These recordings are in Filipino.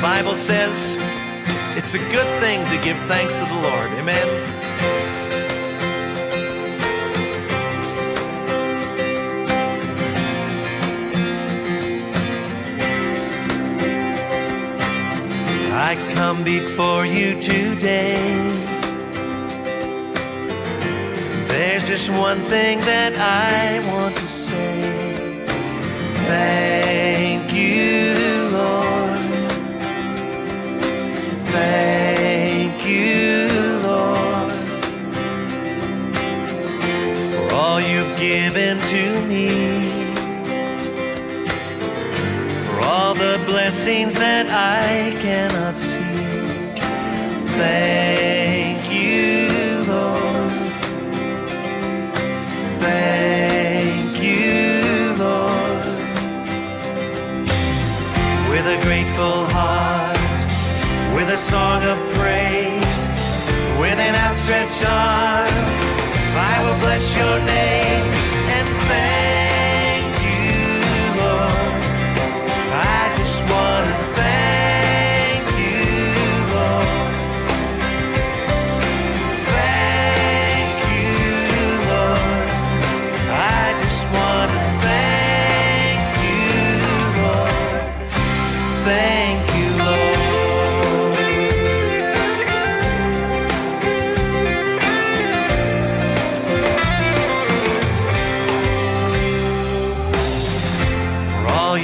Bible says it's a good thing to give thanks to the Lord. Amen. I come before you today. There's just one thing that I want to say. Thank you, Lord. Thank you, Lord, for all you've given to me, for all the blessings that I cannot see. Thank you, Lord. Thank you, Lord. With a grateful heart, with a song of praise, with an outstretched arm, I will bless your name and thank you, Lord. I just want to thank you, Lord. Thank you, Lord. I just want to thank you, Lord. Thank you, Lord.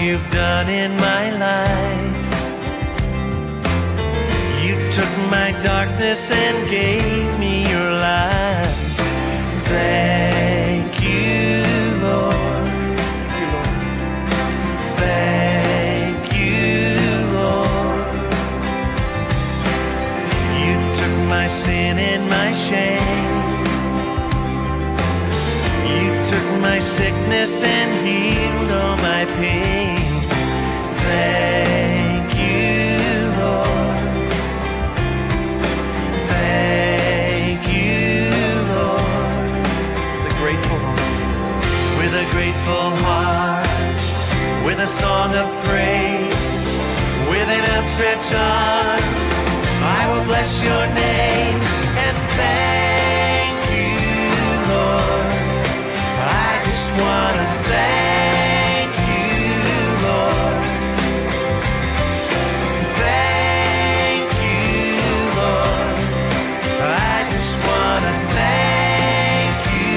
You've done in my life. You took my darkness and gave me your light. Thank you, Lord. Thank you, Lord. You took my sin and my shame. You took my sickness and healed all my pain. Thank you, Lord. Thank you, Lord. With a grateful heart, with a grateful heart, with a song of praise, with an outstretched arm, I will bless your name and thank you, Lord. I just want to thank you, Lord. Thank you, Lord. I just want to thank you,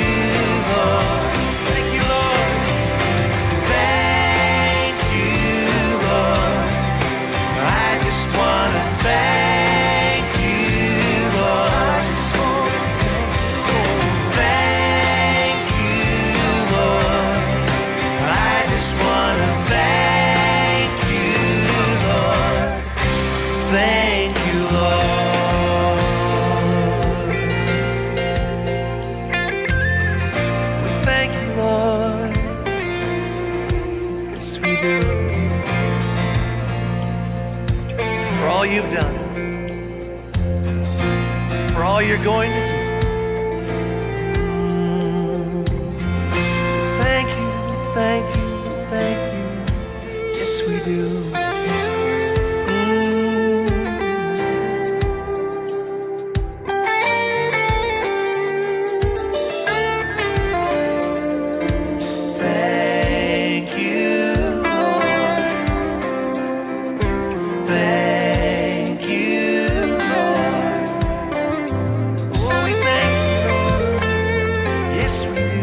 Lord. Thank you, Lord. Thank you, Lord. I just want to thank you, Lord. Thank you, Lord. I just want to thank you, Lord. Thank you, Lord. We thank you, Lord. Yes, we do. For all you've done, for all you're going to do. Thank you, thank you, thank you. Yes, we do. Thank you, Lord. Thank you, Lord. Oh, we thank you, Lord. Yes, we do.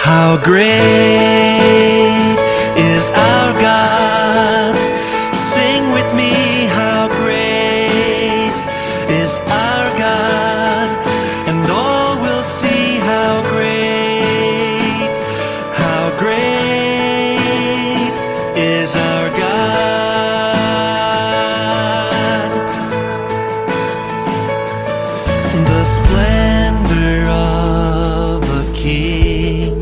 How great is our God? Sing with me, how great is our God, and all will see how great is our God. The splendor of a king,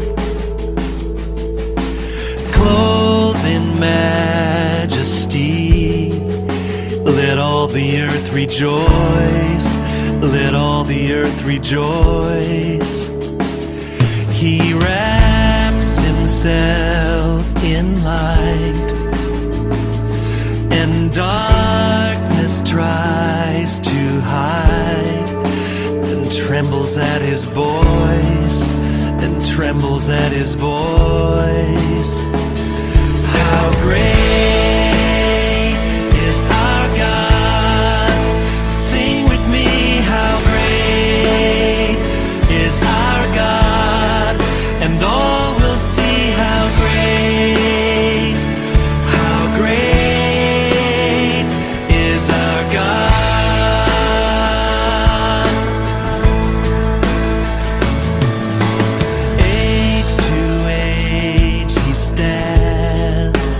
clothed in majesty. Let all the earth rejoice, let all the earth rejoice. He wraps himself in light, and darkness tries to hide, and trembles at his voice, and trembles at his voice. How great is our God? Sing with me, how great is our God, and all will see how great is our God. Age to age he stands,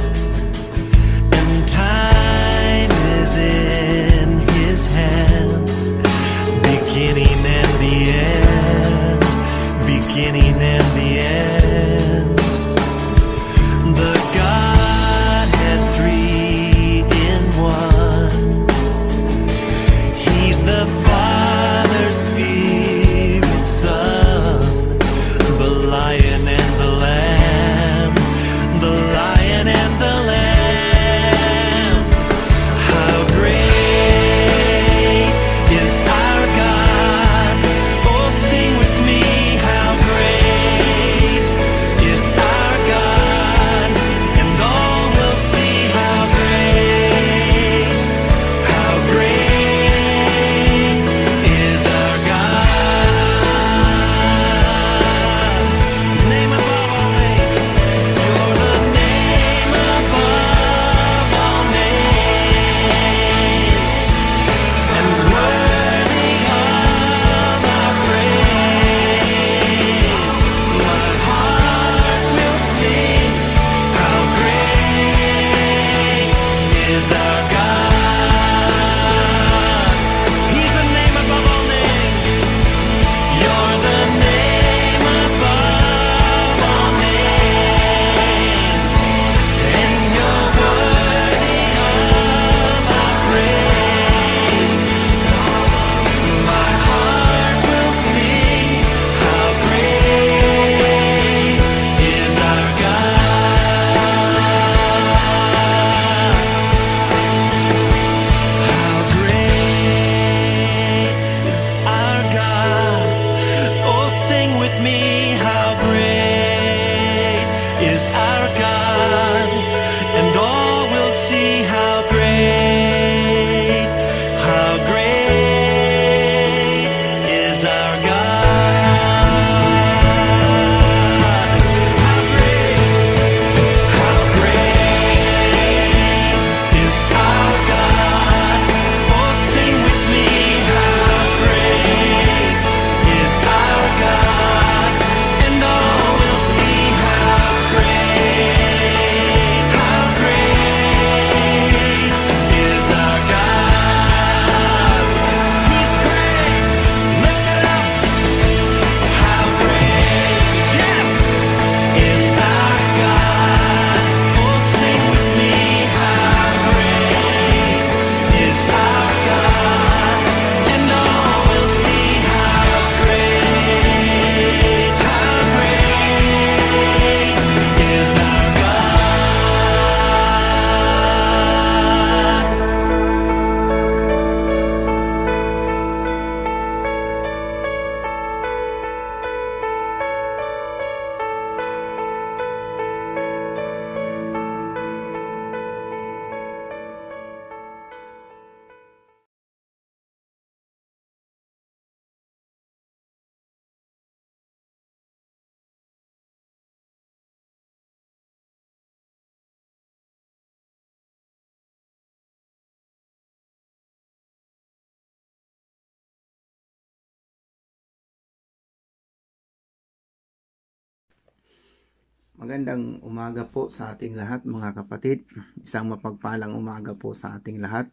Magandang umaga po sa ating lahat mga kapatid. Isang mapagpalang umaga po sa ating lahat.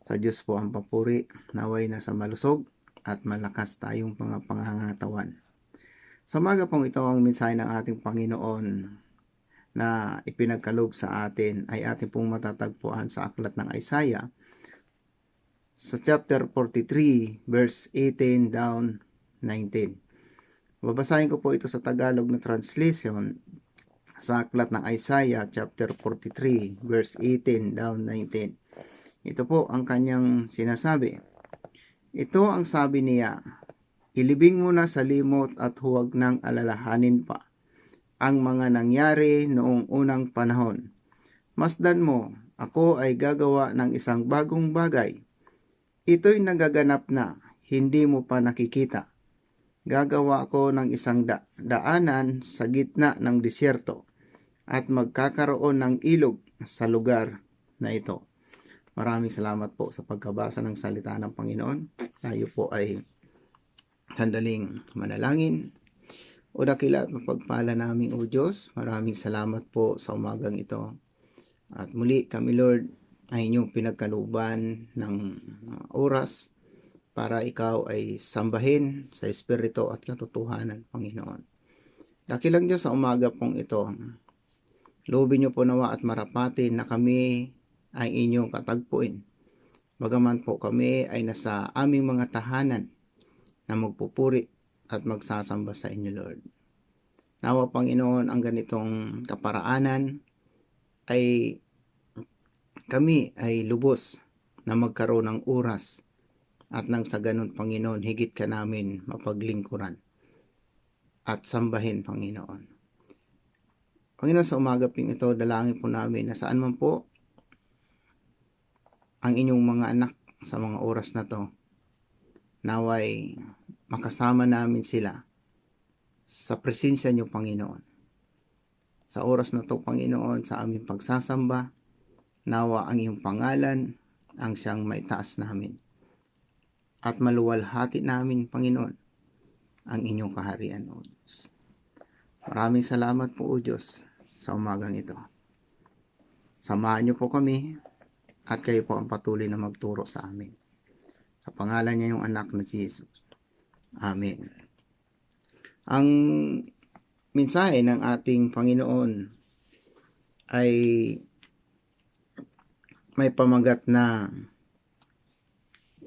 Sa Diyos po ang papuri, naway nasa malusog at malakas tayong mga pangangatawan. Sa umaga pong ito, ang mensahe ng ating Panginoon na ipinagkaloob sa atin ay ating pong matatagpuan sa aklat ng Isaiah sa chapter 43 verse 18 down 19. Babasahin ko po ito sa Tagalog na translation sa aklat ng Isaiah chapter 43 verse 18 down 19. Ito po ang kanyang sinasabi. Ito ang sabi niya, ilibing mo na sa limot at huwag nang alalahanin pa ang mga nangyari noong unang panahon. Masdan mo, ako ay gagawa ng isang bagong bagay. Ito'y nagaganap na, hindi mo pa nakikita. Gagawa ako ng isang daanan sa gitna ng disyerto at magkakaroon ng ilog sa lugar na ito. Maraming salamat po sa pagkabasa ng salita ng Panginoon. Tayo po ay sandaling manalangin. O dakila at mapagpala namin o Diyos, maraming salamat po sa umagang ito. At muli kami Lord ay inyong pinagkaluban ng oras para ikaw ay sambahin sa Espiritu at katotohanan, Panginoon. Dakilang Diyos sa umaga pong ito, loobin niyo po nawa at marapatin na kami ay inyong katagpuin. Bagaman po kami ay nasa aming mga tahanan na magpupuri at magsasamba sa inyo, Lord. Nawa, Panginoon, ang ganitong kaparaanan ay kami ay lubos na magkaroon ng oras at nang sa ganun, Panginoon, higit ka namin mapaglingkuran at sambahin, Panginoon. Panginoon, sa umaga ping ito, dalangin po namin na saan man po ang inyong mga anak sa mga oras na to, naway makasama namin sila sa presensya niyo, Panginoon. Sa oras na to, Panginoon, sa aming pagsasamba, nawa ang iyong pangalan ang siyang maitaas namin. At maluwalhati namin, Panginoon, ang inyong kaharian, O Diyos. Maraming salamat po, O Diyos, sa umagang ito. Samahan niyo po kami at kayo po ang patuloy na magturo sa amin. Sa pangalan niya yung anak na si Jesus. Amen. Ang mensahe ng ating Panginoon ay may pamagat na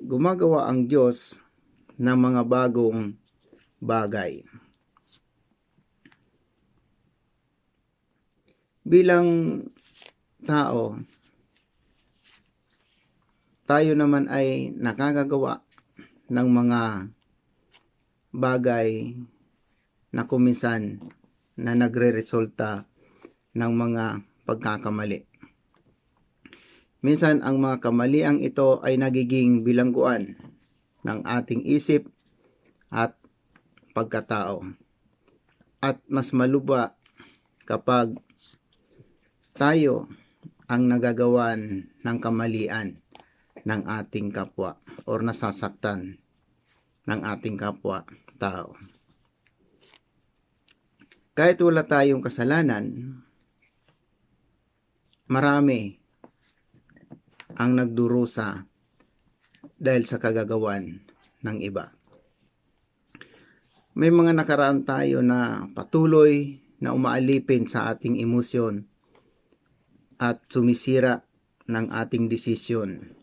gumagawa ang Diyos ng mga bagong bagay. Bilang tao, tayo naman ay nakagagawa ng mga bagay na kuminsan na nagre-resulta ng mga pagkakamali. Minsan ang mga kamaliang ito ay nagiging bilangguan ng ating isip at pagkatao. At mas maluba kapag tayo ang nagagawan ng kamalian ng ating kapwa o nasasaktan ng ating kapwa tao. Kahit wala tayong kasalanan, marami ang nagdurusa dahil sa kagagawan ng iba. May mga nakaraan tayo na patuloy na umaalipin sa ating emosyon at sumisira ng ating desisyon.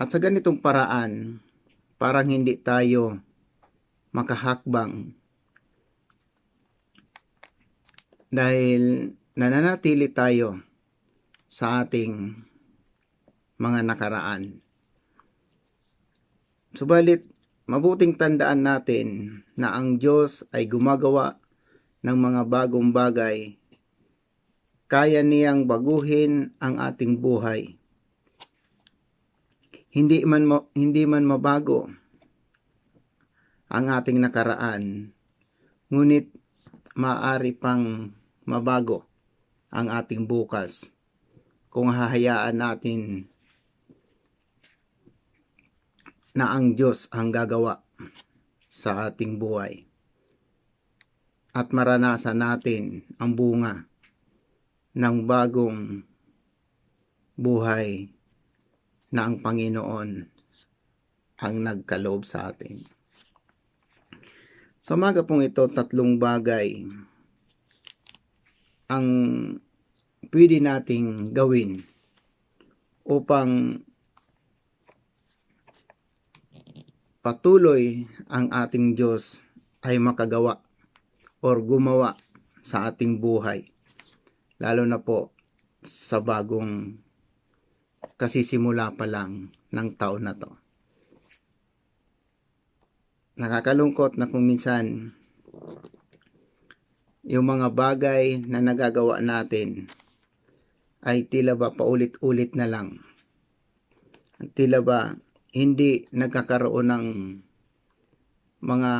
At sa ganitong paraan, parang hindi tayo makahakbang dahil nananatili tayo sa ating mga nakaraan. Subalit, mabuting tandaan natin na ang Diyos ay gumagawa ng mga bagong bagay. Kaya niyang baguhin ang ating buhay. Hindi man mabago ang ating nakaraan, ngunit maaari pang mabago ang ating bukas kung hahayaan natin na ang Diyos ang gagawa sa ating buhay. at maranasan natin ang bunga ng bagong buhay na ang Panginoon ang nagkaloob sa atin. Sa umaga pong ito, 3 bagay ang pwede nating gawin upang patuloy ang ating Diyos ay makagawa or gumawa sa ating buhay, lalo na po sa bagong kasisimula pa lang ng taon na to. Nakakalungkot na kung minsan yung mga bagay na nagagawa natin ay tila ba paulit-ulit na lang. Tila ba hindi nagkakaroon ng mga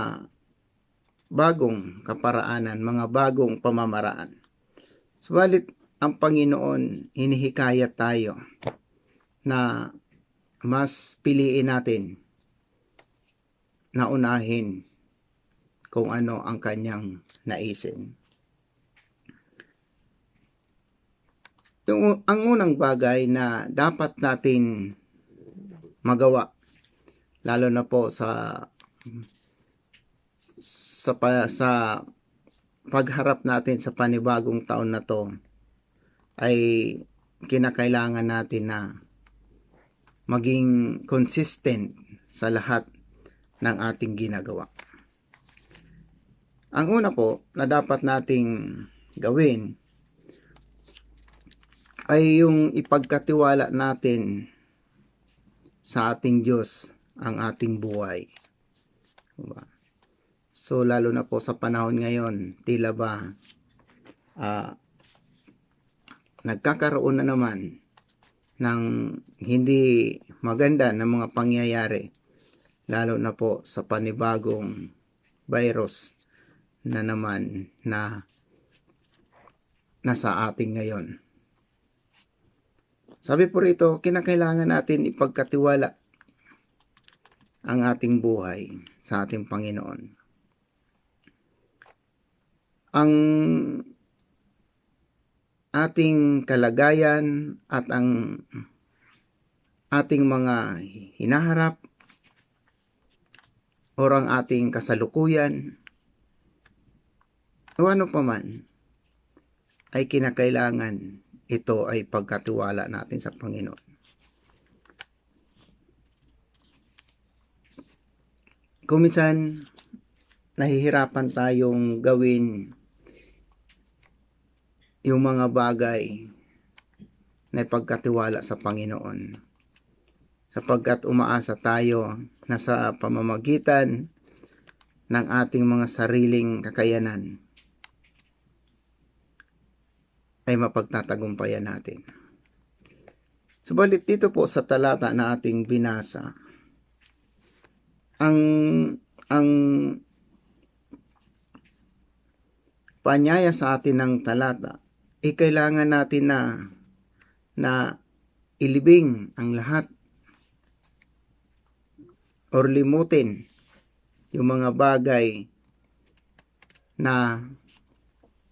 bagong kaparaanan, mga bagong pamamaraan. Subalit ang Panginoon, hinihikayat tayo na mas piliin natin na unahin kung ano ang kanyang naisin. Ang unang bagay na dapat natin magawa, lalo na po sa pagharap natin sa panibagong taon na to, ay kinakailangan natin na maging consistent sa lahat ng ating ginagawa. Ang una po na dapat nating gawin ay yung ipagkatiwala natin sa ating Diyos ang ating buhay. Diba? So lalo na po sa panahon ngayon, tila ba nagkakaroon na naman ng hindi maganda na mga pangyayari, lalo na po sa panibagong virus na naman na nasa ating ngayon. Sabi po rito, kinakailangan natin ipagkatiwala ang ating buhay sa ating Panginoon. Ang ating kalagayan at ang ating mga hinaharap o ang ating kasalukuyan o ano pa man ay kinakailangan ito ay pagkatiwala natin sa Panginoon. Kung minsan nahihirapan tayong gawin yung mga bagay na ipagkatiwala sa Panginoon, sapagkat umaasa tayo na sa pamamagitan ng ating mga sariling kakayanan ay mapagtatagumpayan natin. Subalit dito po sa talata na ating binasa, ang panyaya sa atin ng talata, kailangan natin na ilibing ang lahat or limutin yung mga bagay na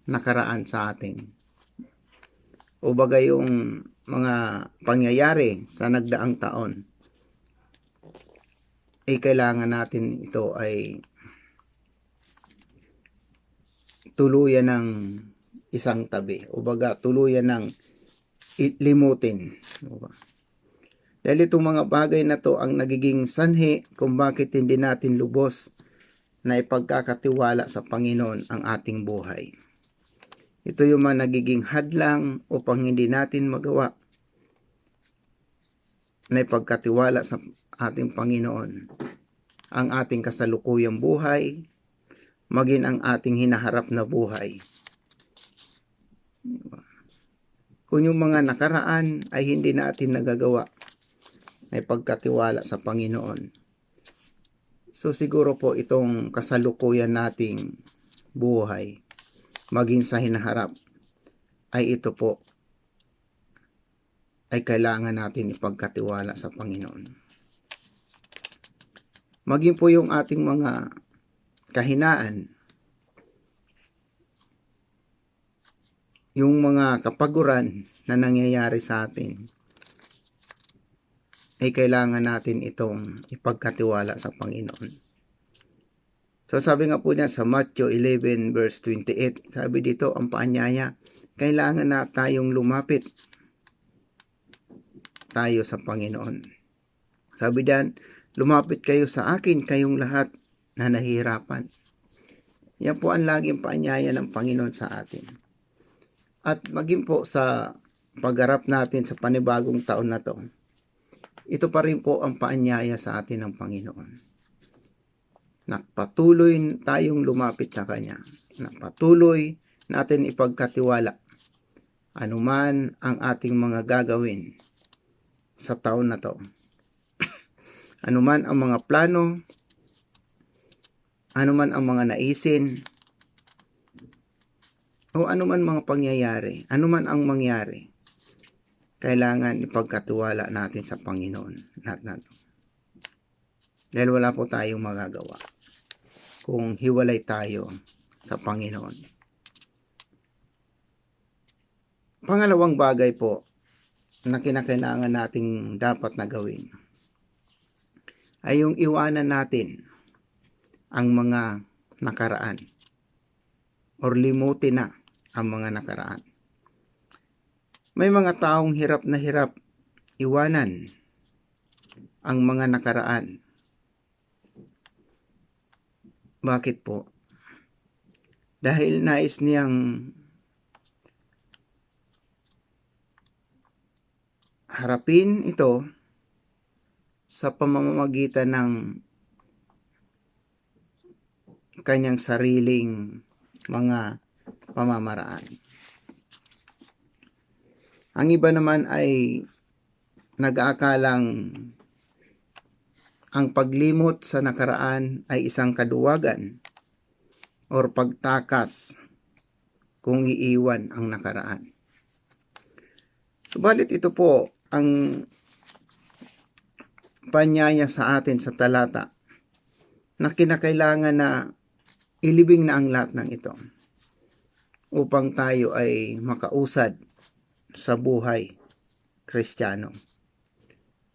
nakaraan sa atin. O bagay yung mga pangyayari sa nagdaang taon, kailangan natin ito ay tuluyan ng isang tabi, o baga tuluyan ng limutin. Dahil itong mga bagay na to ang nagiging sanhi kung bakit hindi natin lubos na ipagkakatiwala sa Panginoon ang ating buhay. Ito yung mga nagiging hadlang upang hindi natin magawa na ipagkatiwala sa ating Panginoon ang ating kasalukuyang buhay, maging ang ating hinaharap na buhay. Kung yung mga nakaraan ay hindi natin nagagawa na ipagkatiwala sa Panginoon, so siguro po itong kasalukuyan nating buhay, maging sa hinaharap, ay ito po ay kailangan natin ipagkatiwala sa Panginoon. Maging po yung ating mga kahinaan yung mga kapaguran na nangyayari sa atin, ay kailangan natin itong ipagkatiwala sa Panginoon. So sabi nga po niya sa Matthew 11 verse 28, sabi dito ang paanyaya, kailangan na tayong lumapit tayo sa Panginoon. Sabi diyan, lumapit kayo sa akin, kayong lahat na nahihirapan. Yan po ang laging paanyaya ng Panginoon sa atin. At maging po sa pagharap natin sa panibagong taon na to, ito pa rin po ang paanyaya sa atin ng Panginoon. Patuloy tayong lumapit sa Kanya. Patuloy natin ipagkatiwala anuman ang ating mga gagawin sa taon na to. Anuman ang mga plano, anuman ang mga naisin, o anuman mga pangyayari, anuman ang mangyari, kailangan ipagkatiwala natin sa Panginoon lahat na to. Dahil wala po tayong magagawa kung hiwalay tayo sa Panginoon. Pangalawang bagay po na kinakailangan nating dapat na gawin ay yung iwanan natin ang mga nakaraan or limutin na ang mga nakaraan. May mga taong hirap na hirap iwanan ang mga nakaraan. Bakit po? Dahil nais niyang harapin ito sa pamamagitan ng kanyang sariling mga pamamaraan. Ang iba naman ay nag-aakalang ang paglimot sa nakaraan ay isang kaduwagan or pagtakas kung iiwan ang nakaraan. Subalit ito po ang paanyaya sa atin sa talata na kinakailangan na ilibing na ang lahat ng ito upang tayo ay makausad sa buhay Kristiyano,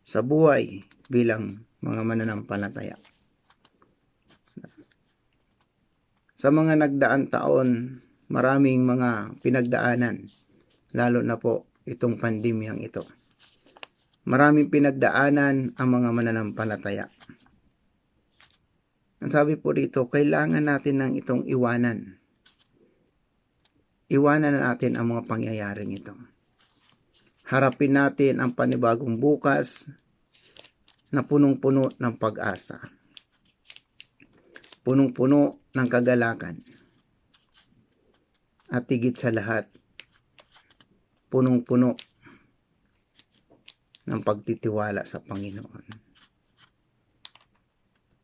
sa buhay bilang mga mananampalataya. Sa mga nagdaan taon, maraming mga pinagdaanan, lalo na po itong pandemyang ito. Maraming pinagdaanan ang mga mananampalataya. Ang sabi po dito, kailangan natin ng itong iwanan. Iwanan na natin ang mga pangyayaring ito. Harapin natin ang panibagong bukas na punong-puno ng pag-asa. Punong-puno ng kagalakan. At higit sa lahat, punong-puno ng pagtitiwala sa Panginoon.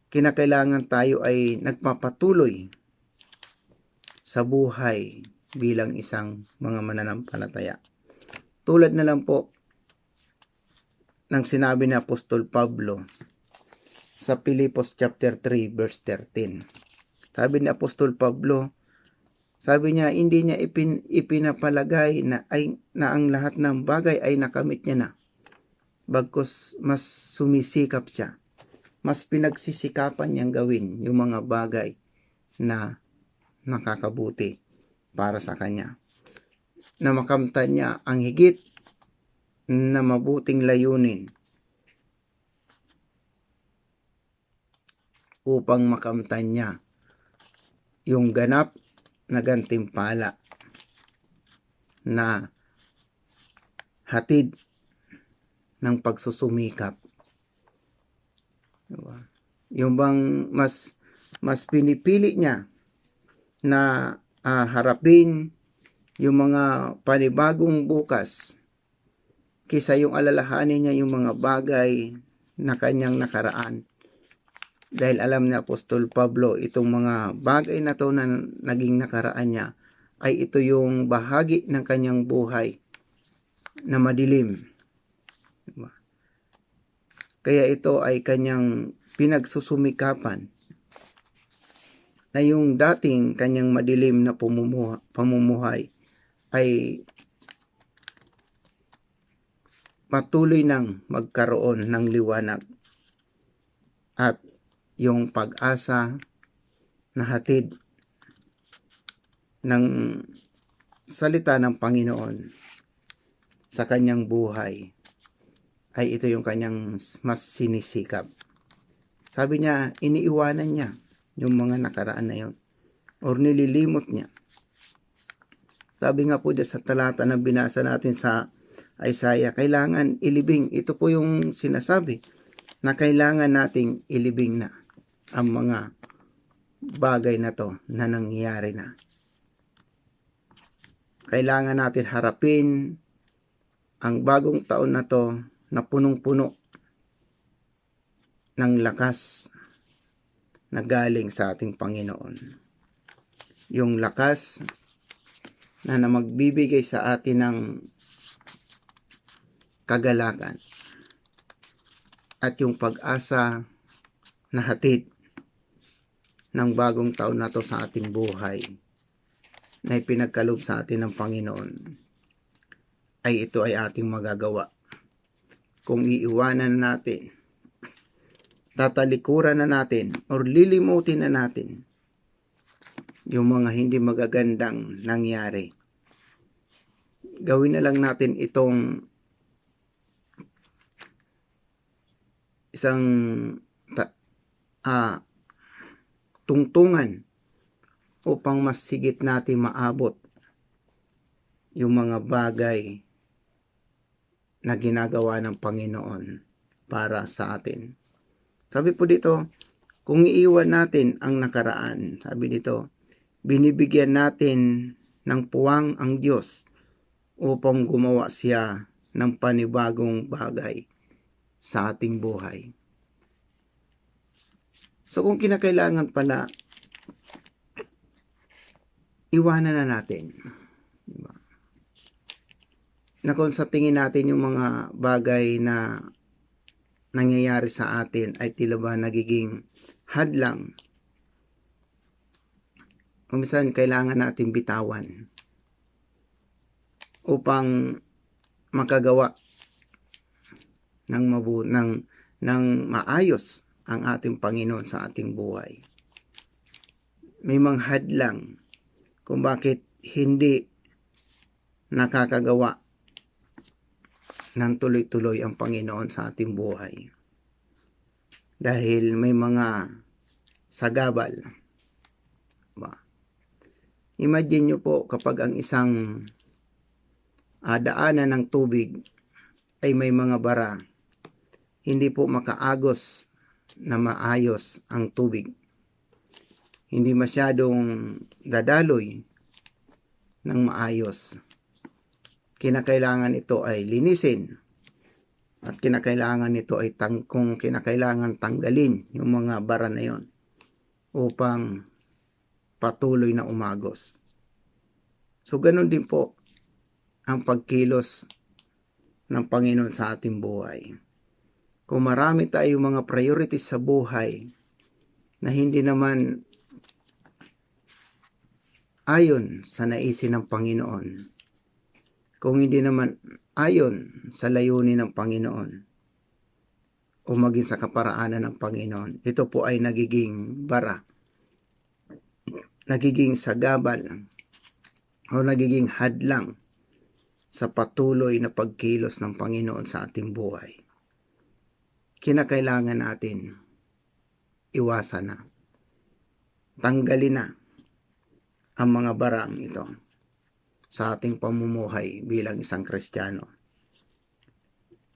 Kinakailangan tayo ay nagpapatuloy sa buhay bilang isang mga mananampalataya. Tulad na lang po ng sinabi ni Apostol Pablo sa Filipos chapter 3 verse 13. Sabi ni Apostol Pablo, sabi niya hindi niya ipinapalagay na ang lahat ng bagay ay nakamit niya na. Bagkus mas sumisikap siya. Mas pinagsisikapan niyang gawin yung mga bagay na nakakabuti para sa kanya. Na makamtan niya ang higit na mabuting layunin upang makamtan niya yung ganap na gantimpala na hatid ng pagsusumikap. Diba? Yung bang mas pinipili niya na harapin yung mga panibagong bukas kaysa yung alalahanin niya yung mga bagay na kanyang nakaraan. Dahil alam ni Apostol Pablo, itong mga bagay na to na naging nakaraan niya ay ito yung bahagi ng kanyang buhay na madilim. Diba? Kaya ito ay kanyang pinagsusumikapan na yung dating kanyang madilim na pamumuhay ay patuloy nang magkaroon ng liwanag at yung pag-asa na hatid ng salita ng Panginoon sa kanyang buhay ay ito yung kanyang mas sinisikap. Sabi niya, iniiwanan niya yung mga nakaraan na yun or nililimot niya. Sabi nga po dyan sa talata na binasa natin sa Isaiah, kailangan ilibing. Ito po yung sinasabi na kailangan nating ilibing na ang mga bagay na to na nangyari na. Kailangan natin harapin ang bagong taon na to na punong-puno ng lakas na galing sa ating Panginoon. Yung lakas na magbibigay sa atin ng kagalakan at yung pag-asa na hatid ng bagong taon na to sa ating buhay na ipinagkaloob sa atin ng Panginoon ay ito ay ating magagawa kung iiwanan natin, tatalikuran na natin or lilimutin na natin yung mga hindi magagandang nangyari. Gawin na lang natin itong isang tungtungan upang mas sigit natin maabot yung mga bagay na ginagawa ng Panginoon para sa atin. Sabi po dito, kung iiwan natin ang nakaraan, sabi dito, binibigyan natin ng puwang ang Diyos upang gumawa siya ng panibagong bagay sa ating buhay. So kung kinakailangan pala, iwanan na natin. Diba? Na kung sa tingin natin yung mga bagay na nangyayari sa atin ay tila ba nagiging hadlang, kung minsan kailangan natin bitawan upang makagawa ng maayos ang ating Panginoon sa ating buhay. May mga hadlang kung bakit hindi nakakagawa ng tuloy-tuloy ang Panginoon sa ating buhay. Dahil may mga sagabal. Imagine nyo po kapag ang isang daanan ng tubig ay may mga bara, hindi po makaagos na maayos ang tubig. Hindi masyadong dadaloy ng maayos. Kinakailangan ito ay linisin at kinakailangan ito ay kinakailangan tanggalin yung mga bara na yon upang patuloy na umagos. So ganun din po ang pagkilos ng Panginoon sa ating buhay. Kung marami tayong mga priorities sa buhay na hindi naman ayon sa naisin ng Panginoon, kung hindi naman ayon sa layunin ng Panginoon o maging sa kaparaanan ng Panginoon, ito po ay nagiging bara, nagiging sagabal o nagiging hadlang sa patuloy na pagkilos ng Panginoon sa ating buhay. Kinakailangan natin iwasan na, tanggalin na ang mga barang ito sa ating pamumuhay bilang isang Kristiyano.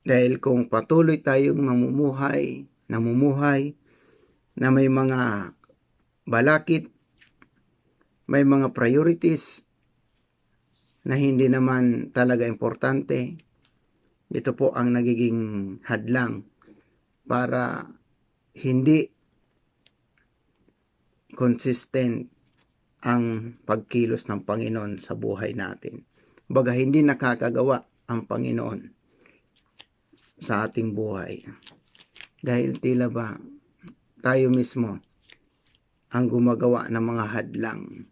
Dahil kung patuloy tayong namumuhay na may mga balakid, may mga priorities na hindi naman talaga importante, ito po ang nagiging hadlang para hindi consistent ang pagkilos ng Panginoon sa buhay natin. Baga hindi nakakagawa ang Panginoon sa ating buhay. Dahil tila ba tayo mismo ang gumagawa ng mga hadlang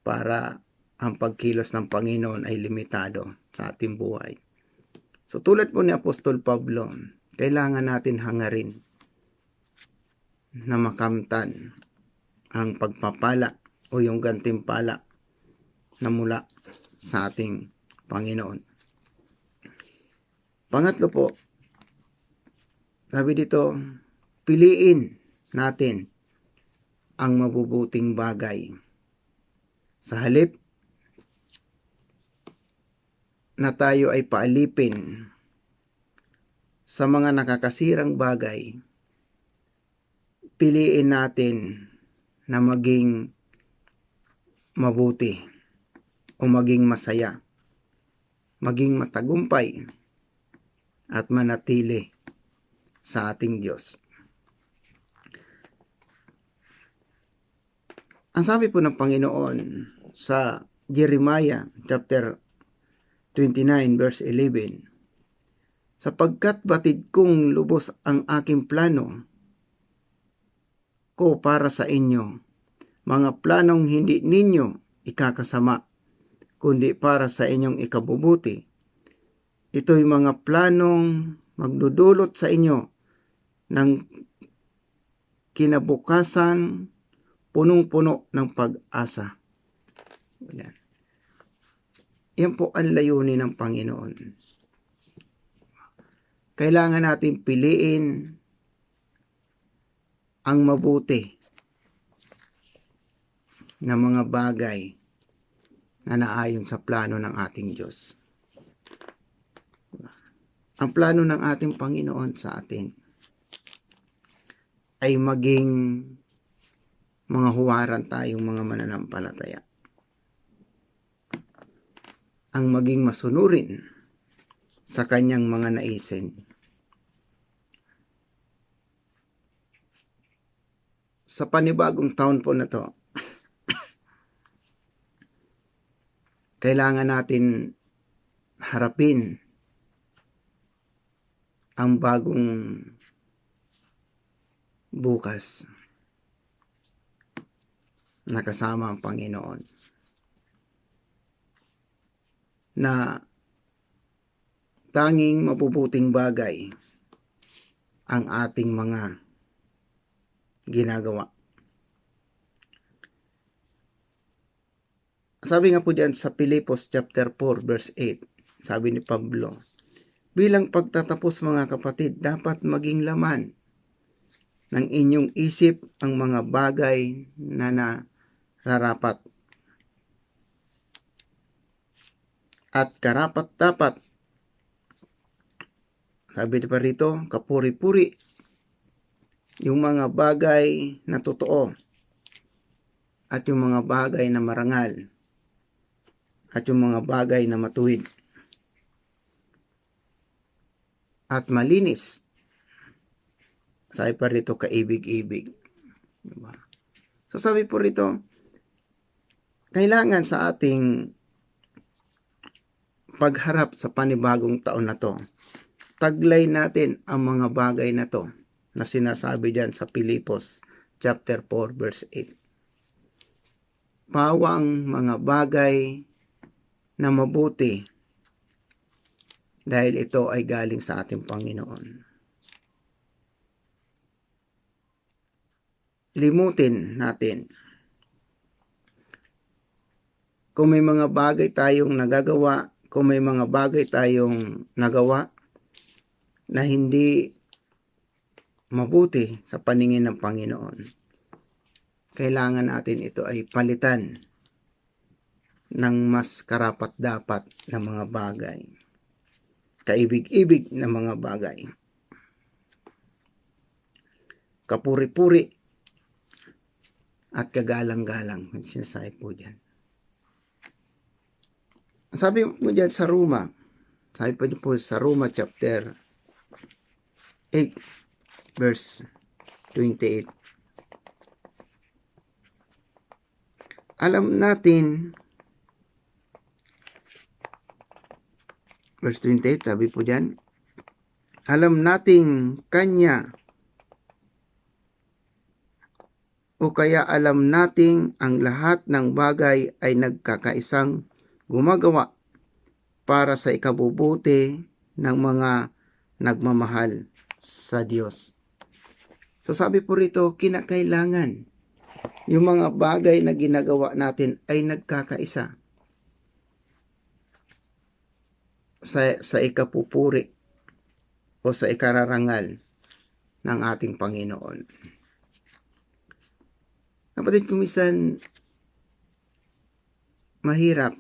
para ang pagkilos ng Panginoon ay limitado sa ating buhay. So tulad po ni Apostol Pablo, kailangan natin hangarin na makamtan ang pagpapala o yung gantimpala na mula sa ating Panginoon. Pangatlo po, sabi dito, piliin natin ang mabubuting bagay. Sa halip na tayo ay paalipin sa mga nakakasirang bagay, piliin natin na maging mabuti o maging masaya, maging matagumpay at manatili sa ating Diyos. Ang sabi po ng Panginoon sa Jeremiah chapter 29 verse 11, sapagkat batid kong lubos ang aking plano ko para sa inyo, mga planong hindi ninyo ikakasama, kundi para sa inyong ikabubuti. Ito'y mga planong magdudulot sa inyo ng kinabukasan punong-puno ng pag-asa. Yan po ang layunin ng Panginoon. Kailangan natin piliin ang mabuti na mga bagay na naayon sa plano ng ating Diyos. Ang plano ng ating Panginoon sa atin ay maging mga huwaran tayong mga mananampalataya. Ang maging masunurin sa kanyang mga naisin. Sa panibagong taon po na to, kailangan natin harapin ang bagong bukas na kasama ang Panginoon, na tanging mabubuting bagay ang ating mga ginagawa. Sabi nga po diyan sa Pilipos chapter 4 verse 8, sabi ni Pablo, bilang pagtatapos mga kapatid, dapat maging laman ng inyong isip ang mga bagay na nararapat at karapat-dapat. Sabi pa rito, kapuri-puri yung mga bagay na totoo at yung mga bagay na marangal at yung mga bagay na matuwid at malinis. Sabi pa rito, kaibig-ibig. Diba? So sabi po rito, kailangan sa ating pagharap sa panibagong taon na to, taglay natin ang mga bagay na to na sinasabi diyan sa Pilipos chapter 4 verse 8. Pawang mga bagay na mabuti dahil ito ay galing sa ating Panginoon. Limutin natin kung may mga bagay tayong nagagawa, kung may mga bagay tayong nagawa na hindi mabuti sa paningin ng Panginoon, kailangan natin ito ay palitan ng mas karapat-dapat na mga bagay, kaibig-ibig na mga bagay, kapuri-puri at kagalang-galang. Sinasabi po dyan. Sabi po dyan sa Roma, sabi po sa Roma chapter 8 verse 28. Alam natin, verse 28, sabi po dyan, alam nating Kanya o kaya alam nating ang lahat ng bagay ay nagkakaisang gumagawa para sa ikabubuti ng mga nagmamahal sa Diyos. So sabi po rito, kinakailangan yung mga bagay na ginagawa natin ay nagkakaisa sa ikapupuri o sa ikararangal ng ating Panginoon. Kapatid, kumisan mahirap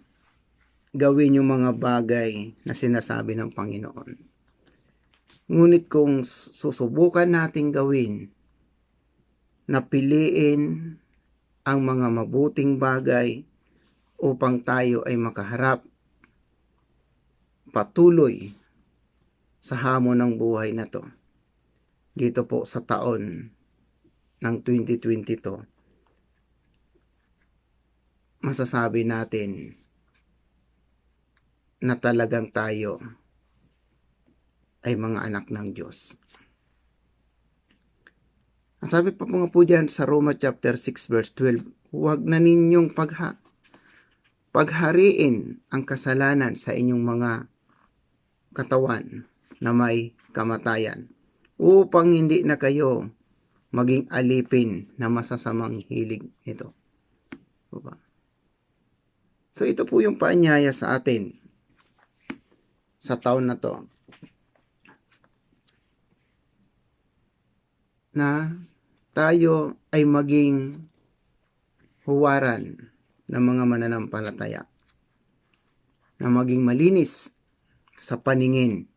gawin yung mga bagay na sinasabi ng Panginoon. Ngunit kung susubukan nating gawin na piliin ang mga mabuting bagay upang tayo ay makaharap patuloy sa hamon ng buhay na to. Dito po sa taon ng 2022, masasabi natin na talagang tayo ay mga anak ng Diyos. Ang sabi pa nga po dyan sa Roma chapter 6 verse 12, huwag na ninyong paghariin ang kasalanan sa inyong mga katawan na may kamatayan, upang hindi na kayo maging alipin na masasamang hilig nito. Diba? So ito po yung paanyaya sa atin sa taon na to, na tayo ay maging huwaran ng mga mananampalataya, na maging malinis sa paningin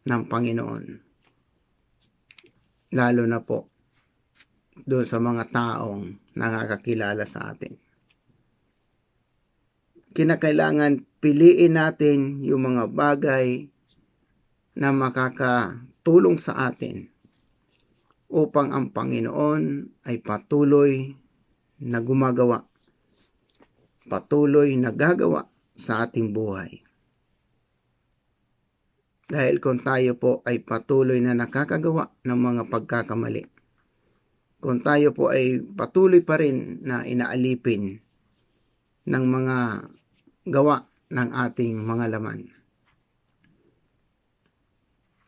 ng Panginoon, lalo na po doon sa mga taong nakakakilala sa atin. Kinakailangan piliin natin yung mga bagay na makakatulong sa atin upang ang Panginoon ay patuloy na gumagawa, patuloy na gagawa sa ating buhay. Dahil kung tayo po ay patuloy na nakakagawa ng mga pagkakamali, kung tayo po ay patuloy pa rin na inaalipin ng mga gawa ng ating mga laman,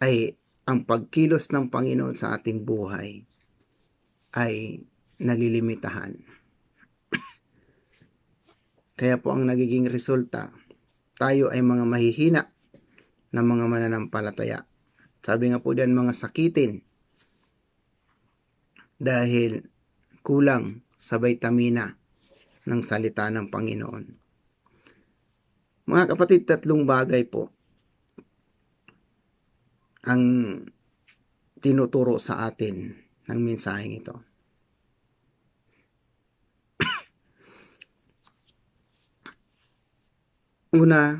ay ang pagkilos ng Panginoon sa ating buhay ay nalilimitahan. Kaya po ang nagiging resulta, tayo ay mga mahihina na mga mananampalataya. Sabi nga po diyan, mga sakitin dahil kulang sa vitamina ng salita ng Panginoon. Mga kapatid, 3 bagay po ang tinuturo sa atin ng mensaheng ito. Una,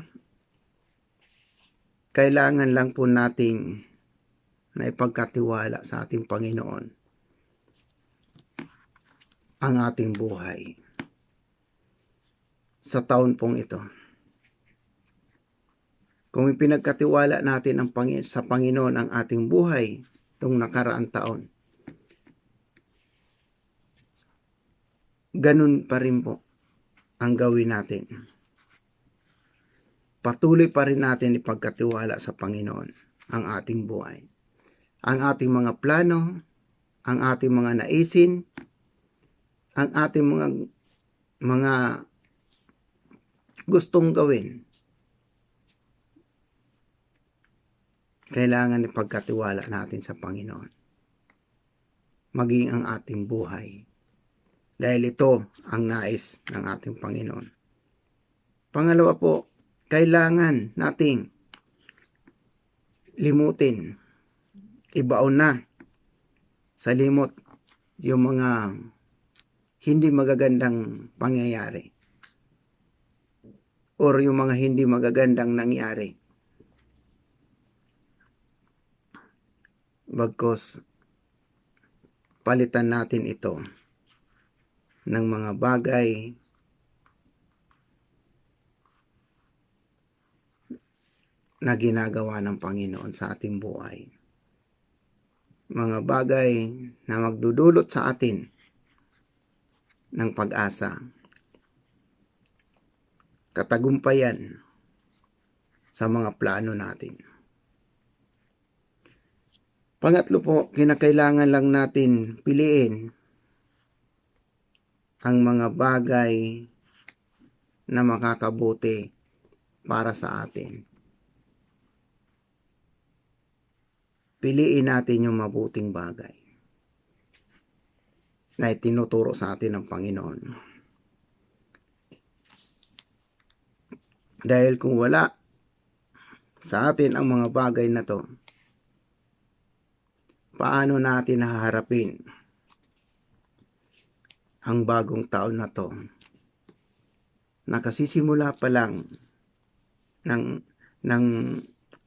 kailangan lang po nating na ipagkatiwala sa ating Panginoon ang ating buhay sa taon pong ito. Kung ipinagkatiwala natin sa Panginoon ang ating buhay itong nakaraang taon, ganun pa rin po ang gawin natin. Patuloy pa rin natin ipagkatiwala sa Panginoon ang ating buhay. Ang ating mga plano, ang ating mga naisin, ang ating mga gustong gawin, kailangan ipagkatiwala natin sa Panginoon. Maging ang ating buhay. Dahil ito ang nais ng ating Panginoon. Pangalawa po, kailangan nating limutin, ibaon na sa limot yung mga hindi magagandang pangyayari or yung mga hindi magagandang nangyari. Bagkus palitan natin ito ng mga bagay na ginagawa ng Panginoon sa ating buhay. Mga bagay na magdudulot sa atin ng pag-asa, katagumpayan sa mga plano natin. Pangatlo po, kinakailangan lang natin piliin ang mga bagay na makakabuti para sa atin. Piliin natin yung mabuting bagay na itinuturo sa atin ng Panginoon. Dahil kung wala sa atin ang mga bagay na to, paano natin haharapin ang bagong taon na to? Nakasisimula pa lang ng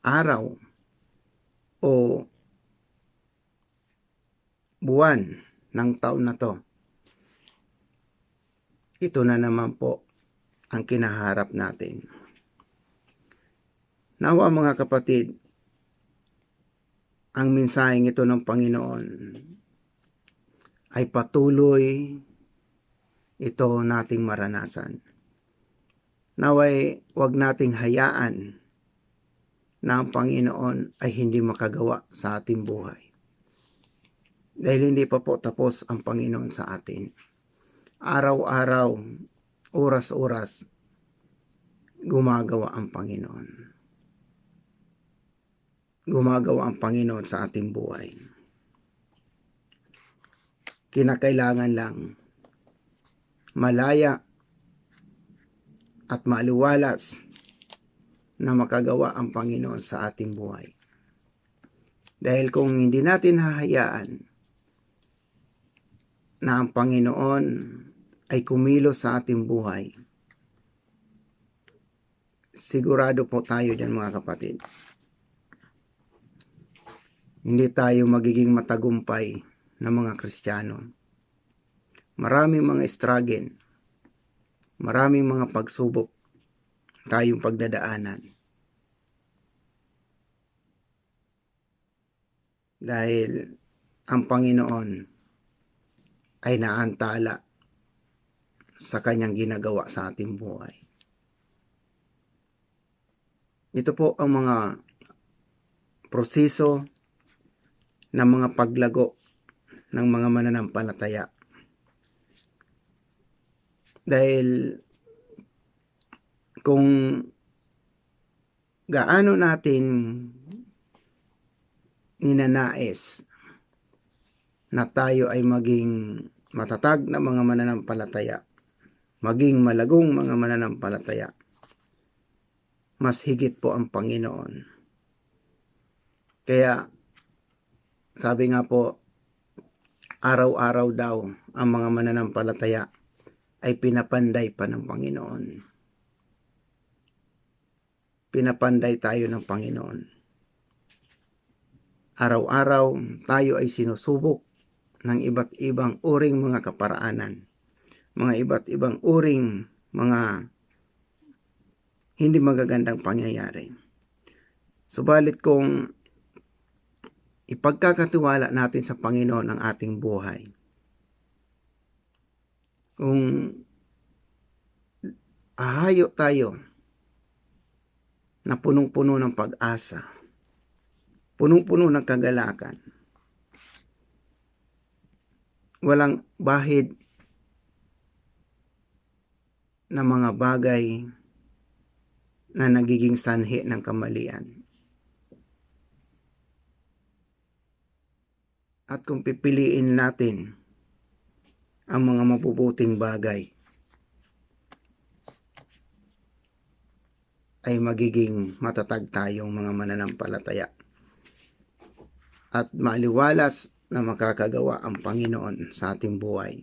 araw o buwan ng taon na to. Ito na naman po ang kinaharap natin. Nawa mga kapatid, ang mensaheng ito ng Panginoon ay patuloy ito nating maranasan. Naway wag nating hayaan na ang Panginoon ay hindi makagawa sa ating buhay. Dahil hindi pa po tapos ang Panginoon sa atin. Araw-araw, oras-oras, gumagawa ang Panginoon. Gumagawa ang Panginoon sa ating buhay. Kinakailangan lang malaya at maaliwalas na makagawa ang Panginoon sa ating buhay. Dahil kung hindi natin hahayaan na ang Panginoon ay kumilos sa ating buhay, sigurado po tayo dyan mga kapatid. Hindi tayo magiging matagumpay na mga Kristiyano. Maraming mga struggle, maraming mga pagsubok tayong pagdadaanan. Dahil ang Panginoon ay naantala sa kanyang ginagawa sa ating buhay. Ito po ang mga proseso ng mga paglago ng mga mananampalataya. Dahil kung gaano natin ninanais na tayo ay maging matatag na mga mananampalataya, maging malagong mga mananampalataya, mas higit po ang Panginoon. Kaya sabi nga po, araw-araw daw ang mga mananampalataya ay pinapanday pa ng Panginoon. Pinapanday tayo ng Panginoon. Araw-araw tayo ay sinusubok ng iba't ibang uring mga kaparaanan, mga iba't ibang uring mga hindi magagandang pangyayari. Subalit kung ipagkakatiwala natin sa Panginoon ang ating buhay, kung ahayo tayo na punong-puno ng pag-asa, punong-puno ng kagalakan, walang bahid na mga bagay na nagiging sanhi ng kamalian. At kung pipiliin natin ang mga mabubuting bagay, ay magiging matatag tayong mga mananampalataya. At maliwalas na makakagawa ang Panginoon sa ating buhay.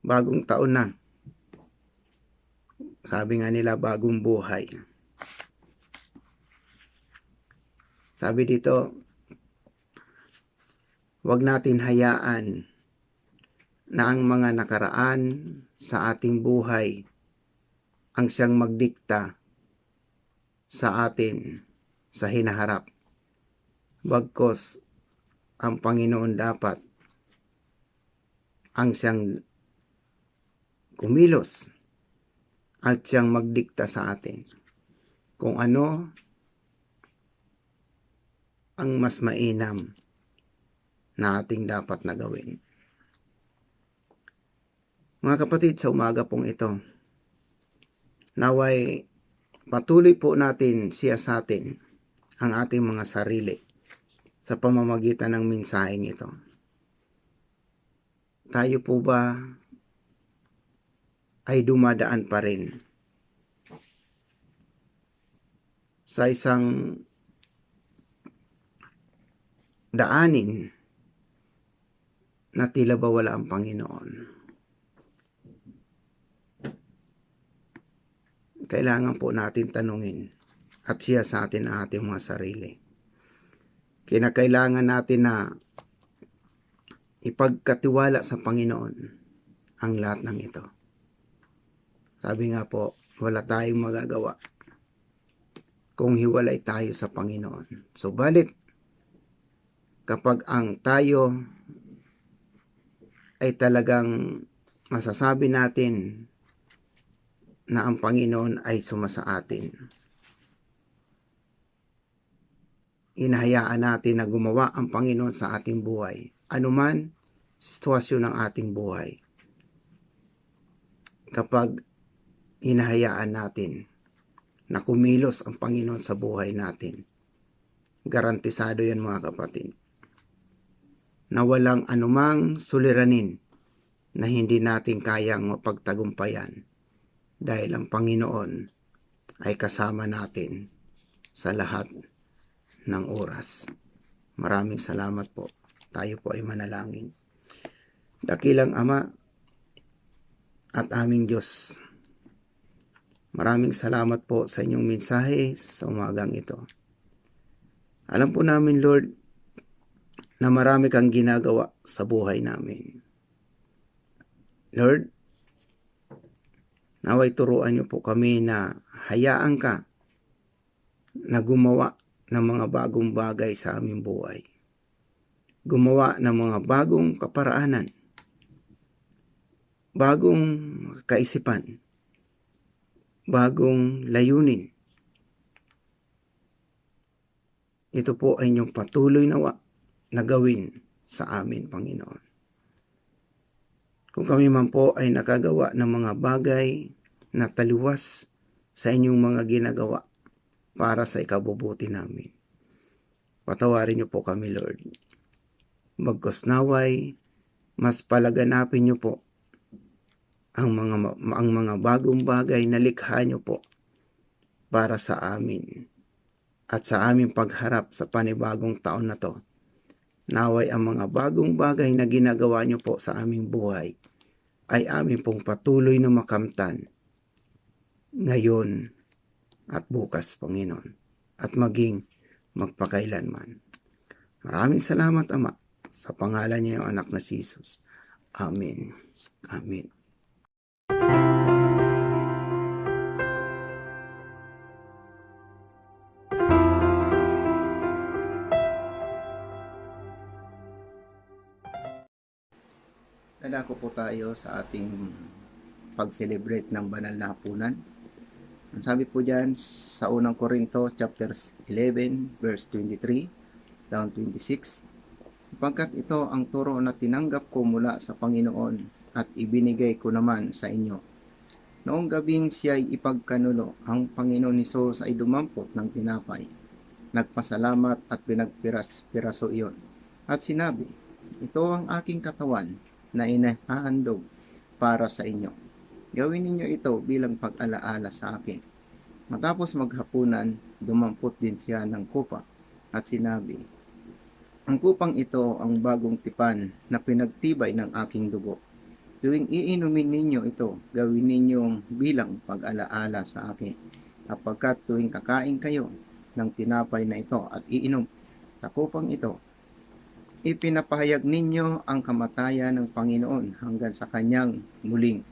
Bagong taon na. Sabi nga nila, bagong buhay. Sabi dito, huwag natin hayaan na ang mga nakaraan sa ating buhay ang siyang magdikta sa atin sa hinaharap. Bagkos ang Panginoon dapat ang siyang kumilos at siyang magdikta sa atin kung ano ang mas mainam na ating dapat na gawin. Mga kapatid, sa umaga pong ito, naway patuloy po natin siyasatin ang ating mga sarili sa pamamagitan ng mensaheng ito. Tayo po ba ay dumadaan pa rin sa isang daanin na tila ba wala ang Panginoon? Kailangan po natin tanungin at siyasatin ang ating mga sarili. Kinakailangan natin na ipagkatiwala sa Panginoon ang lahat ng ito. Sabi nga po, wala tayong magagawa kung hiwalay tayo sa Panginoon. Subalit, kapag ang tayo ay talagang masasabi natin na ang Panginoon ay sumasa atin, inahayaan natin na gumawa ang Panginoon sa ating buhay, anuman sitwasyon ng ating buhay. Kapag hinahayaan natin na kumilos ang Panginoon sa buhay natin, garantisado yan mga kapatid, na walang anumang suliranin na hindi natin kayang mapagtagumpayan dahil ang Panginoon ay kasama natin sa lahat ng oras. Maraming salamat po. Tayo po ay manalangin. Dakilang Ama at aming Diyos, maraming salamat po sa inyong mensahe sa umagang ito. Alam po namin, Lord, na marami kang ginagawa sa buhay namin. Lord, naway turuan niyo po kami na hayaan ka na gumawa ng mga bagong bagay sa aming buhay. Gumawa ng mga bagong kaparaanan, bagong kaisipan, bagong layunin. Ito po ay inyong patuloy na gawin sa amin, Panginoon. Kung kami man po ay nakagawa ng mga bagay na taliwas sa inyong mga ginagawa para sa ikabubuti namin, patawarin niyo po kami, Lord. Bagkus naway, mas palaganapin niyo po ang mga bagong bagay na likha niyo po para sa amin at sa aming pagharap sa panibagong taon na to. Naway ang mga bagong bagay na ginagawa niyo po sa aming buhay ay amin pong patuloy na makamtan ngayon at bukas, Panginoon, at maging magpakailanman. Maraming salamat, Ama, sa pangalan niya yung anak na si Jesus. Amen. Amen. Dadako po tayo sa ating pag-celebrate ng banal na hapunan. Ang sabi po dyan sa unang Korinto chapter 11 verse 23 down 26, sapagkat ito ang turo na tinanggap ko mula sa Panginoon at ibinigay ko naman sa inyo. Noong gabing siya'y ipagkanulo, ang Panginoon Hesus ay dumampot ng tinapay, nagpasalamat at pinagpiras-piraso iyon, at sinabi, ito ang aking katawan na inahandog para sa inyo. Gawin ninyo ito bilang pag-alaala sa akin. Matapos maghapunan, dumampot din siya ng kupa at sinabi, ang kupang ito ang bagong tipan na pinagtibay ng aking dugo. Tuwing iinumin ninyo ito, gawin ninyong bilang pag-alaala sa akin. Sapagkat tuwing kakain kayo ng tinapay na ito at iinom sa kupang ito, ipinapahayag ninyo ang kamatayan ng Panginoon hanggang sa kanyang muling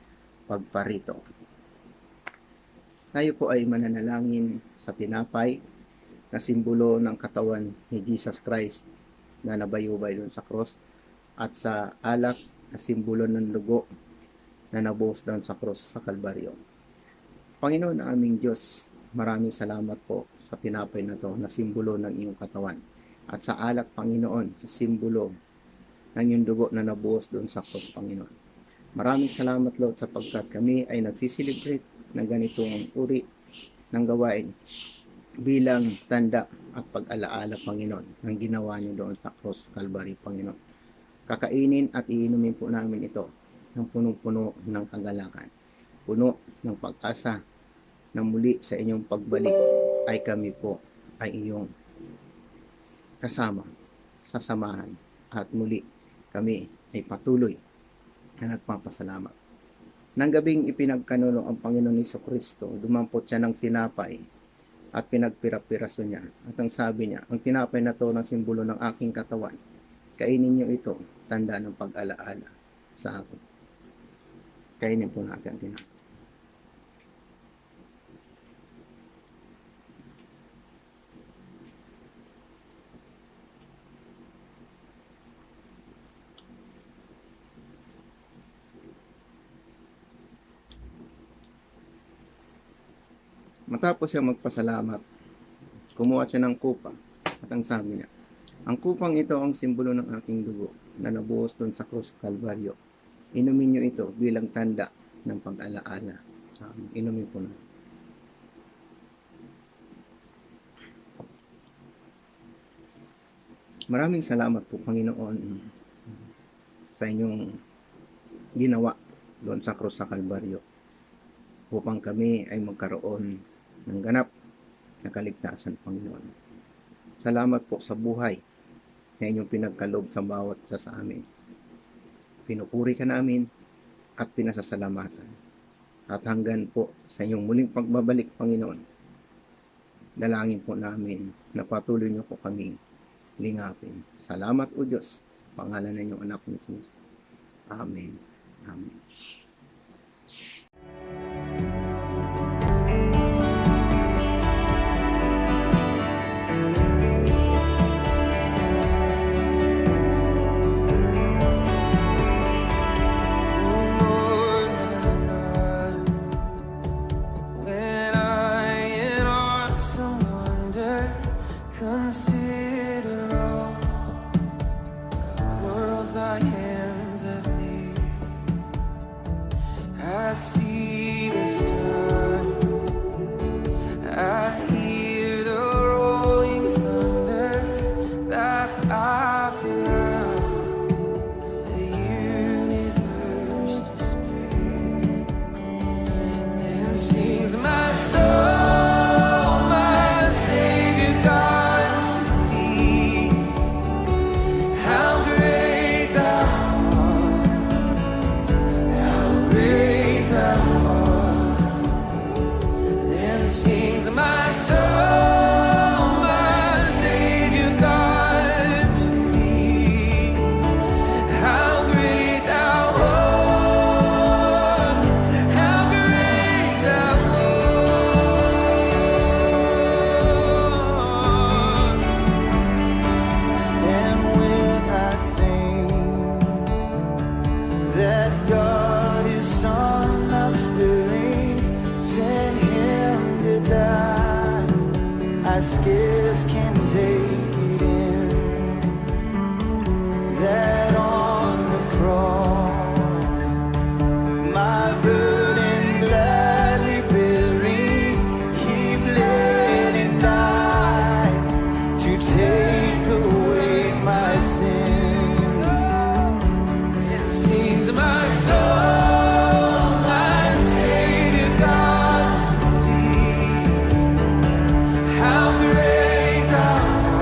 pagparito. Tayo po ay mananalangin sa tinapay na simbolo ng katawan ni Jesus Christ na nabayubay doon sa cross, at sa alak na simbolo ng dugo na nabuhos doon sa krus sa Kalbaryo. Panginoon na aming Diyos, maraming salamat po sa tinapay na to na simbolo ng iyong katawan. At sa alak, Panginoon, sa simbolo ng iyong dugo na nabuhos doon sa krus, Panginoon. Maraming salamat, Lord, sapagkat kami ay nagsiselebrate ng ganitong uri ng gawain bilang tanda at pag-alaala, Panginoon, ng ginawa niyo doon sa krus sa Kalbaryo, Panginoon. Kakainin at iinumin po namin ito ng punong-puno ng kagalakan, puno ng pag-asa na muli sa inyong pagbalik ay kami po ay iyong kasama sa samahan at muli kami ay patuloy na nagpapasalamat. Nang gabing ipinagkanulo ang Panginoon Jesucristo, dumampot siya ng tinapay at pinagpira-piraso niya. At ang sabi niya, ang tinapay na to ng simbolo ng aking katawan, kainin niyo ito, tanda ng pag-alaala sa akin. Kainin po natin ang tinapay. Matapos siya magpasalamat, kumuha siya ng kupa at ang sabi niya, ang kupang ito ang simbolo ng aking dugo na nabuhos doon sa krus Kalbaryo. Inumin niyo ito bilang tanda ng pag-alaala sa akin. Inumin po na. Maraming salamat po, Panginoon, sa inyong ginawa doon sa krus sa Kalbaryo upang kami ay magkaroon ng ganap na kaligtasan, Panginoon. Salamat po sa buhay na inyong pinagkaloob sa bawat isa sa amin. Pinupuri ka namin at pinasasalamatan. At hanggang po sa inyong muling pagbabalik, Panginoon, dalangin po namin na patuloy niyo po kaming lingapin. Salamat, O Diyos, sa pangalan ng inyong anak ng Jesus. Amen. Amen. Consider all the world thy hands have made. I see the stars, I hear the rolling thunder that I've heard the universe display. Then sings my soul. Sings my soul, my Savior God, to thee. How great thou art, how great thou art. And when I think that God is Son, not sparing, send Him to die, I scarce can take it in, that on the cross my burden gladly bearing, He bled and died to take away my sins. And sings my soul, my Savior God, to thee. How great thou art.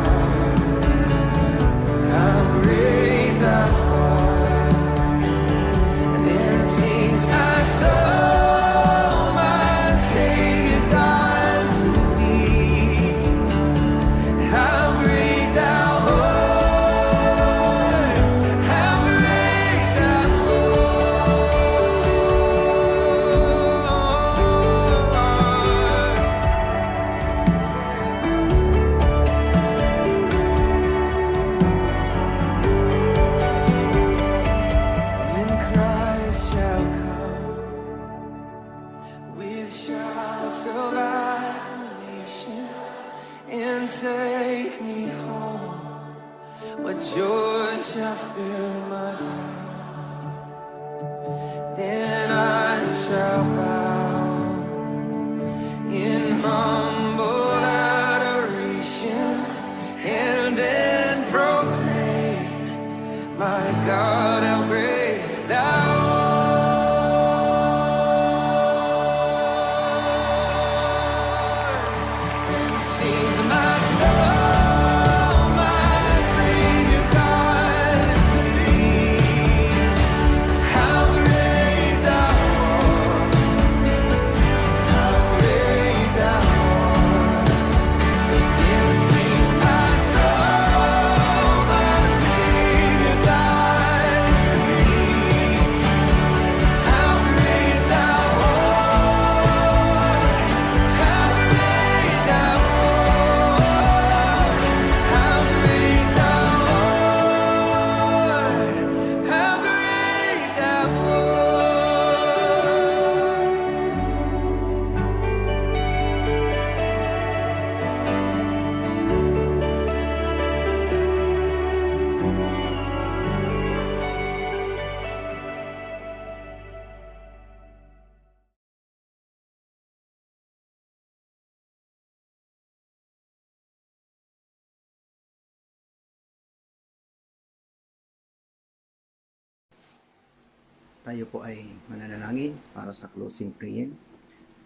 shouts of acclamation and take me home, where joy shall fill my heart. Then I shall bow in humble adoration and then proclaim, my God, how great thou art. Then sings my soul, my Savior God, to thee. How great thou art, how great thou art. Then sings my soul, my Savior God, to thee. How great thou art, how great thou art, how great thou art, how great thou art. Tayo po ay mananalangin para sa closing prayer.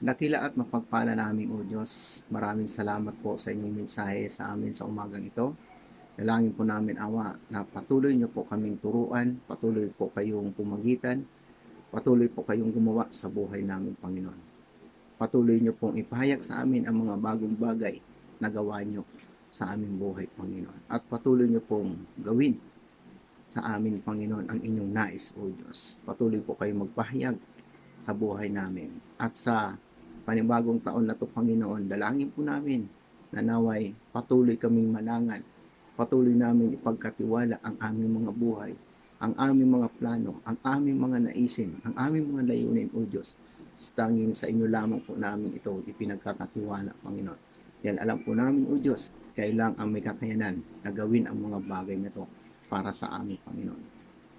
Dakila at mapagpala naming O Diyos, maraming salamat po sa inyong mensahe sa amin sa umagang ito. Dalangin po namin, Awa, na patuloy niyo po kaming turuan, patuloy po kayong pumagitan, patuloy po kayong gumawa sa buhay namin, Panginoon. Patuloy niyo pong ipahayag sa amin ang mga bagong bagay na gawa niyo sa aming buhay, Panginoon. At patuloy niyo pong gawin sa amin, Panginoon, ang inyong nais, O Diyos. Patuloy po kayong magpahayag sa buhay namin. At sa panibagong taon na to, Panginoon, dalangin po namin na naway patuloy kaming manangan, patuloy namin ipagkatiwala ang aming mga buhay, ang aming mga plano, ang aming mga naisin, ang aming mga layunin, O Diyos. Tanging sa inyo lamang po namin ito ipinagkakatiwala, Panginoon. Yan alam po namin, O Diyos, kailang ang may kakayanan na gawin ang mga bagay na to para sa amin, Panginoon.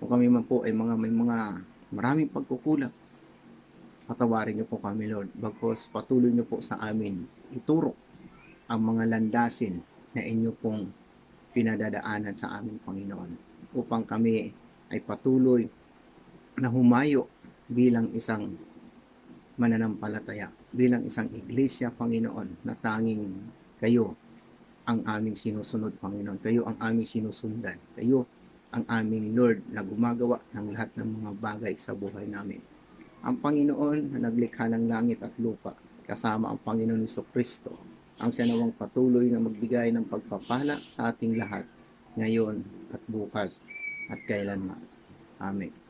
Kung kami man po ay may mga maraming pagkukulang, patawarin niyo po kami, Lord. Bagkos patuloy niyo po sa amin ituro ang mga landasin na inyo pong pinadadaanan sa aming, Panginoon, upang kami ay patuloy na humayo bilang isang mananampalataya, bilang isang iglesia, Panginoon, na tanging kayo ang aming sinusunod, Panginoon. Kayo ang aming sinusundan. Kayo ang aming Lord na gumagawa ng lahat ng mga bagay sa buhay namin. Ang Panginoon na naglikha ng langit at lupa, kasama ang Panginoon Jesucristo, ang siya nawang patuloy na magbigay ng pagpapala sa ating lahat, ngayon at bukas at kailanman. Amen.